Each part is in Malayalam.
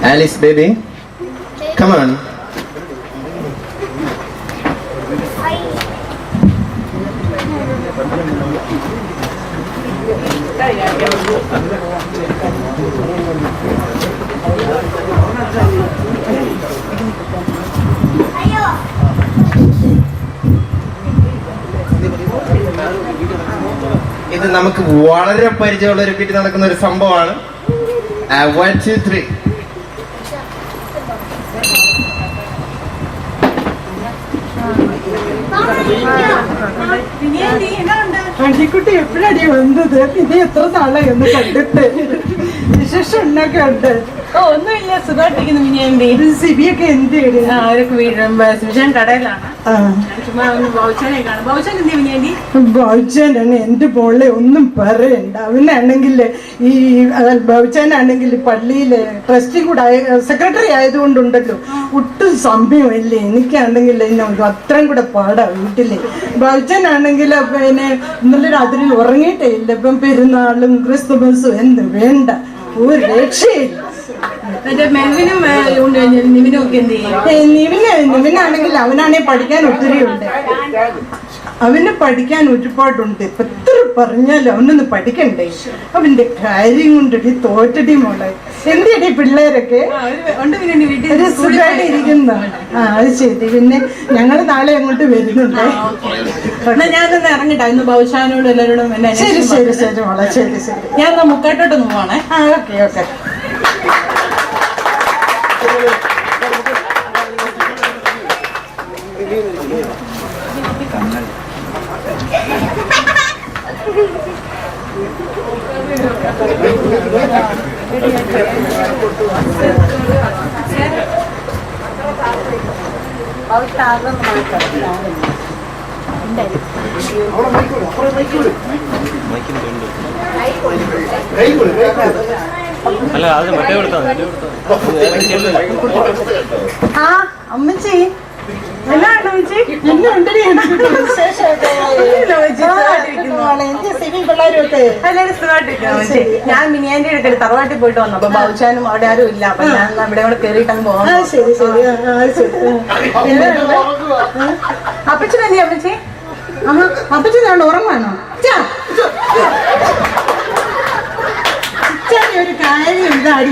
Alice, baby, come on. ഇത് നമുക്ക് വളരെ പരിചയമുള്ള ഒരു വീട്ടിൽ നടക്കുന്ന ഒരു സംഭവമാണ്. 1 2 3 അടിക്കുട്ടി എപ്പോഴടി വന്നത്? പിന്നെ എത്ര നാളായി ഒന്ന് കണ്ടിട്ട്? വിശേഷം എന്നൊക്കെ ഉണ്ട്? ഒന്നുമില്ല, സുഖമായിട്ടിരിക്കുന്നു. മിനിയാണ്ടി സിബിയൊക്കെ എന്ത് ചെയ്യും? അവരൊക്കെ സുവിശേഷൻ കടയിലാണ്. ചുമ്മാ ബൗച്ചനെ കാണും. ബൗച്ചൻ എന്ത് മിനിയാണ്ടി? ബൗച്ചനാണ് എന്റെ മോളെ, ഒന്നും പറയണ്ട. അവനാണെങ്കിൽ ഈ ബൗച്ചനാണെങ്കിൽ പള്ളിയിലെ ട്രസ്റ്റി കൂടെ സെക്രട്ടറി ആയതുകൊണ്ടുണ്ടല്ലോ ഒട്ടും സമയമില്ലേ. എനിക്കാണെങ്കിൽ അത്രയും കൂടെ പാടാ വീട്ടില്. ബൗച്ചനാണെങ്കിൽ പിന്നെ ഇന്നലെ രാത്രി ഉറങ്ങിയിട്ടേ ഇല്ല. ഇപ്പം പെരുന്നാളും ക്രിസ്തുമസും എന്ത് വേണ്ട, ഒരു രക്ഷയില്ല. നിവിനാണെങ്കിൽ അവനാണെങ്കിൽ പഠിക്കാൻ ഒത്തിരി ഉണ്ട്. അവന് പഠിക്കാൻ ഒരുപാടുണ്ട്. 10 പറഞ്ഞാലോ അവനൊന്ന് പഠിക്കണ്ടേ? അവന്റെ കാര്യം കൊണ്ടടി തോറ്റടി മോളെ. എന്തിയടി പിള്ളേരൊക്കെ ഉണ്ട് പിന്നെ വീട്ടിൽ ഒരു സുഖമായിട്ട് ഇരിക്കുന്ന? അത് ശരി. പിന്നെ ഞങ്ങൾ നാളെ അങ്ങോട്ട് വരുന്നുണ്ട്. എന്നാ ഞാനൊന്ന് ഇറങ്ങിട്ടാ ഇന്ന് ഭവിഷ്യാനോടും എല്ലാവരോടും എന്നെ ശരി ശരി ശരി മോളെ. ശരി ശരി. ഞാൻ മുക്കാട്ടോട്ടൊന്ന് പോവാണേ. Okay okay. അല്ല അത് മറ്റേ കൊടുത്താൽ ആ അമ്മച്ചി എന്നാണ് അമ്മച്ചി? എല്ലാവരും സുഖമായിട്ടിരിക്കുന്നു അമ്മച്ചി. ഞാൻ മിനിയാന്റെ അടുക്കൽ തറവാട്ടിൽ പോയിട്ട് വന്നു. അപ്പൊ ഭവിഷ്യാനും അവിടെ ആരും ഇല്ല. അപ്പൊ ഞാൻ ഇവിടെ കൂടെ കയറിയിട്ടങ്ങ് പോകാം. ശരി ശരി. അപ്പച്ചനല്ലേ അമ്മച്ചി? അപ്പച്ചനാണ് ഉറങ്ങാണോ? ഒരു കാര്യം ഇതാടി,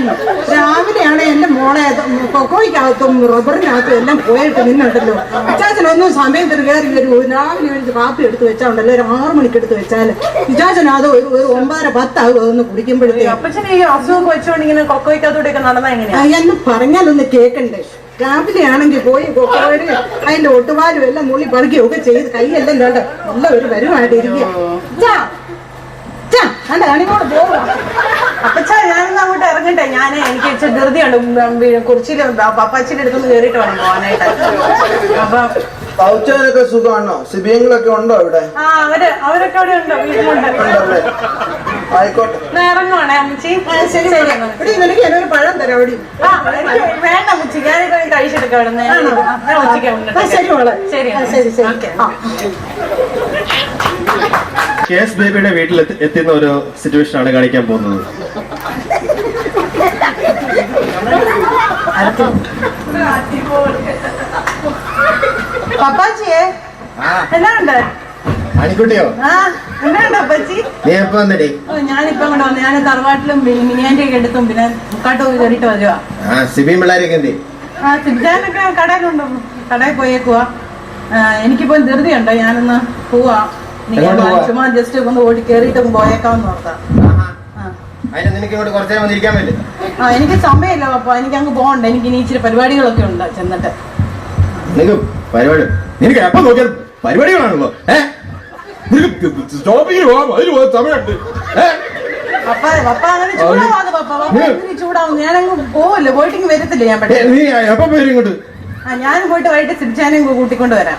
രാവിലെയാണ് എന്റെ മോളെ കൊക്കോയ്ക്കകത്തും റബ്ബറിനകത്തും എല്ലാം പോയിട്ട് നിന്നുണ്ടല്ലോ. ഇച്ചാച്ചനൊന്നും സമയം കയറി വരും. രാവിലെ ഒരു കാപ്പി എടുത്ത് വെച്ചാണ്ടല്ലോ, ഒരു 6 മണിക്ക് എടുത്ത് വെച്ചാല് ഇച്ചാച്ചനത് ഒരു 9:10 ആകും അതൊന്ന് കുടിക്കുമ്പോഴത്തേക്ക്. അപ്പച്ചന് ഈ അസുഖം വെച്ചോണ്ട് ഇങ്ങനെ കൊക്കോയ്ക്കകത്തോടെയൊക്കെ നടന്നാ എങ്ങനെയാ? എന്ന് പറഞ്ഞാലൊന്ന് കേക്കണ്ടേ? രാവിലെ ആണെങ്കിൽ പോയി കൊക്കോയുടെ അതിന്റെ ഒട്ടുപാലും എല്ലാം നുള്ളി പറിക്കുകയൊക്കെ ചെയ്ത് കൈയെല്ലാം കണ്ട നല്ല ഒരു വരുമായിട്ട് ഇരിക്കുക. അപ്പച്ച ഞാനൊന്ന് അങ്ങോട്ട് ഇറങ്ങട്ടെ. ഞാൻ എനിക്ക് ഇച്ചിരി ധൃതിയുണ്ട്. കുറിച്ചില് പപ്പാച്ചിന്റെ അടുത്തൊന്ന് കേറിയിട്ട് വേണം പോകാനായിട്ട്. അപ്പൊ പൗച്ചാനൊക്കെ സുഖമാണോ? സിബിയങ്ങളൊക്കെ ഉണ്ടോ ഇവിടെ? ആ അവരൊക്കെ അവിടെ ഉണ്ടോ? വീട്ടിലുണ്ട്. ആയിക്കോട്ടെ. ഇറങ്ങുവാണേ അമ്മച്ചി. ശരി എനിക്ക് എന്നൊരു പഴം തരാം അവിടെ. വേണ്ട അമ്മച്ചി, ഞാനിപ്പോ കഴിച്ചെടുക്കാം അവിടെ നിന്ന്. ഉച്ചയ്ക്ക് ശരി മോളെ. ശരി ശരി ശരി. കേസ് ബേബിയുടെ വീട്ടിൽ എത്തുന്ന ഒരു സിറ്റുവേഷൻ ആണ് കാണിക്കാൻ പോകുന്നത്. പപ്പാച്ചിയെ എന്നാണ്ട്? അണിക്കുട്ടിയോ? എന്നാണ്ട് അപ്പച്ചി? നീ എപ്പോ വന്നേ? ഞാനിപ്പോ അങ്ങോട്ട് വന്നു. ഞാൻ തറവാട്ടിലും മിനിയാന്റെ ഒക്കെ എടുത്തും പിന്നെ മുക്കാട്ട് പോയി കയറിയിട്ട് വരുവാ. സിബിയും പിള്ളേരൊക്കെ എന്തി? സിബിജാനൊക്കെ കടയിലുണ്ടോ? കടയിൽ പോയേക്കുവാ. എനിക്കിപ്പോ ധൃതിയുണ്ടോ? ഞാനൊന്ന് പോവാ. ചുമ്മാ ജസ്റ്റ് ഒന്ന് ഓടി കയറിയിട്ട് പോയേക്കാന്ന് ഓർത്താ. നിനക്ക് ഇങ്ങോട്ട് കുറച്ചു നേരം വന്നിരിക്കാൻ പറ്റും? എനിക്ക് സമയമില്ല പപ്പ. എനിക്ക് അങ്ങ് പോകണ്ട. എനിക്ക് ഇനി ഇച്ചിരി പരിപാടികളൊക്കെ ഉണ്ട് ചെന്നിട്ട്. നിനക്ക് പരിപാടി? നിനക്ക് എപ്പോ നോക്കിയാൽ പരിപാടികളാണല്ലോ. സ്റ്റോപ്പിങ്ങിന് പോകാം, അതിന് പോകാൻ സമയമുണ്ട്. പപ്പ അങ്ങനെ ചൂടാവാതെ പപ്പ. പപ്പ എന്തിനു ചൂടാവുന്നു? ഞാനങ്ങ് പോവല്ലോ. പോയിട്ടിങ്ങ് വരത്തില്ല ഞാൻ പെട്ടെന്ന്. നീ എപ്പോ പോയി ഇങ്ങോട്ട്? ഞാൻ പോയിട്ട് വൈകിട്ട് സിബിച്ചാനെയും കൂട്ടിക്കൊണ്ട് വരാം.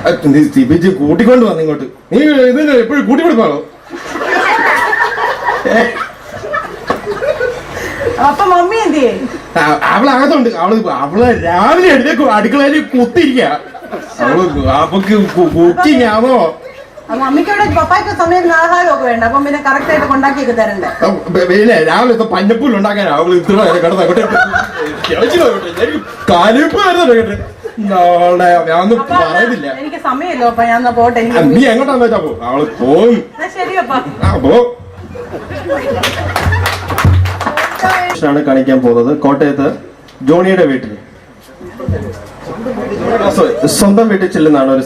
സിബിച്ച് കൂട്ടിക്കൊണ്ട് വന്നു ഇങ്ങോട്ട്. നീ ഇതിന് എപ്പോഴും കൂട്ടിക്കൊടുക്കാണോ? അപ്പൊ മമ്മി എന്തിയേ? അവളകത്തുണ്ട്. അവള് രാവിലെ എടുത്ത് അടുക്കളയിൽ കുത്തിരിക്ക. അവള് അവക്ക് കുക്കിങ് ആണോ? മമ്മിക്കവിടെ പപ്പായ്ക്ക് സമയം ആഹാരമൊക്കെ വേണ്ട. അപ്പം പിന്നെ കറക്റ്റ് ആയിട്ട് കൊണ്ടാക്കിയൊക്കെ തരണ്ടേ? പിന്നെ രാവിലെ പഞ്ഞപ്പൂല് ഉണ്ടാക്കാൻ അവള് ഇത്ര കിടന്ന കാലിപ്പ് വരുന്നുണ്ട് കേട്ട്. ഞാനൊന്നും പറയുന്നില്ല. എനിക്ക് സമയമില്ലോ അപ്പൊ ഞാൻ പോട്ടെ. നീ എങ്ങോട്ടാന്ന് വെച്ചാ പോ. അവള് പോകും. ശരി അപ്പ. പോ. ാണ് കാണിക്കാൻ പോകുന്നത് കോട്ടയത്ത് ജോണിയുടെ വീട്ടിൽ. സ്വന്തം വീട്ടിൽ ചെല്ലുന്നതാണ് ഒരു